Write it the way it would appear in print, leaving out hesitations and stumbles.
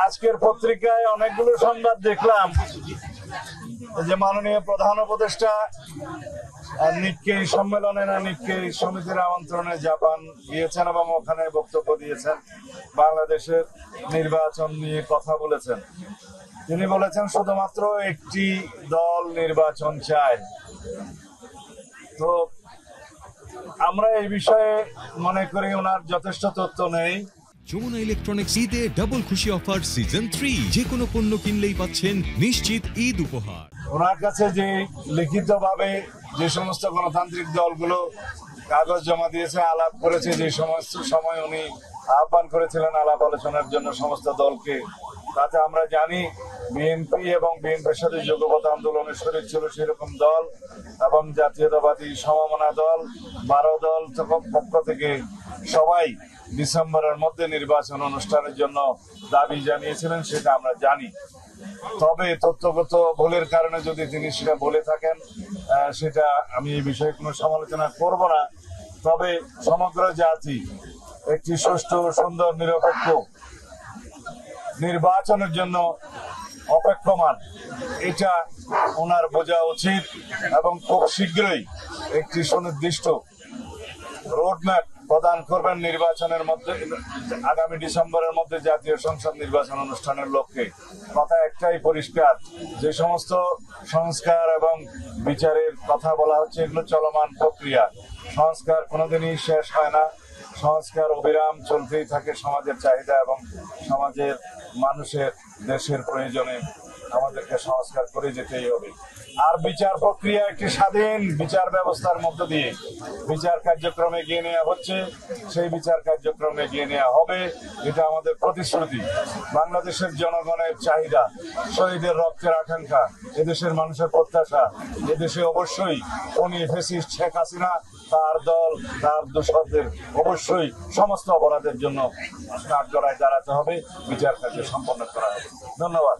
আজকের পত্রিকায় অনেকগুলো সংবাদ দেখলাম যে মাননীয় প্রধান উপদেষ্টা নিক্কেই সম্মেলনে না নিক্কেই সমিতির আমন্ত্রণে জাপান গিয়েছেন এবং ওখানে বক্তব্য দিয়েছেন, বাংলাদেশের নির্বাচন নিয়ে কথা বলেছেন। তিনি বলেছেন শুধুমাত্র একটি দল নির্বাচন চায়। তো আমরা এই বিষয়ে মনে করি ওনার যথেষ্ট তথ্য নেই। যমুনা ইলেকট্রনিক্স ঈদে ডাবল খুশি অফার সিজন 3, যে কোনো পণ্য কিনলেই পাচ্ছেন নিশ্চিত ঈদ উপহার। ওনার কাছে যে লিখিতভাবে যে সমস্ত গণতান্ত্রিক দলগুলো কাগজ জমা দিয়েছে, আলাপ করেছে, যে সমস্ত সময় উনি আহ্বান করেছিলেন আলাপ আলোচনার জন্য সমস্ত দলকে, তাতে আমরা জানি বিএনপি এবং বিএনপির সাথে যুগপৎ আন্দোলনের শরীর ছিল সেরকম দল এবং জাতীয়তাবাদী সমমনা দল 12 দল পক্ষ থেকে সবাই ডিসেম্বরের মধ্যে নির্বাচন অনুষ্ঠানের জন্য দাবি জানিয়েছিলেন, সেটা আমরা জানি। তবে তথ্যগত ভুলের কারণে যদি তিনি সেটা বলে থাকেন, সেটা আমি এই বিষয়ে কোনো সমালোচনা করব না। তবে সমগ্র জাতি একটি সুষ্ঠু, সুন্দর, নিরপেক্ষ নির্বাচনের জন্য অপেক্ষমান, এটা ওনার বোঝা উচিত এবং খুব শীঘ্রই একটি সুনির্দিষ্ট রোডম্যাপ প্রদান করবেন নির্বাচনের মধ্যে, আগামী ডিসেম্বরের মধ্যে জাতীয় সংসদ নির্বাচন অনুষ্ঠানের লক্ষ্যে। কথা একটাই পরিষ্কার, যে সমস্ত সংস্কার এবং বিচারের কথা বলা হচ্ছে এগুলো চলমান প্রক্রিয়া। সংস্কার কোনোদিনই শেষ হয় না, সংস্কার অবিরাম চলতেই থাকে। সমাজের চাহিদা এবং সমাজের মানুষের দেশের প্রয়োজনে আমাদেরকে সংস্কার করে যেতেই হবে। আর বিচার প্রক্রিয়া একটি স্বাধীন বিচার ব্যবস্থার মধ্য দিয়ে বিচার কার্যক্রমে এগিয়ে নেওয়া হচ্ছে, সেই বিচার কার্যক্রমে এগিয়ে নেওয়া হবে, এটা আমাদের প্রতিশ্রুতি। বাংলাদেশের জনগণের চাহিদা, শহীদের রক্তের আকাঙ্ক্ষা, এদেশের মানুষের প্রত্যাশা, এদেশে অবশ্যই উনি ফ্যাসিস্ট শেখ হাসিনা, তার দল, তার দোসরদের অবশ্যই সমস্ত অপরাধের জন্য কাঠগড়ায় দাঁড়াতে হবে, বিচার কার্য সম্পন্ন করা হবে। ধন্যবাদ।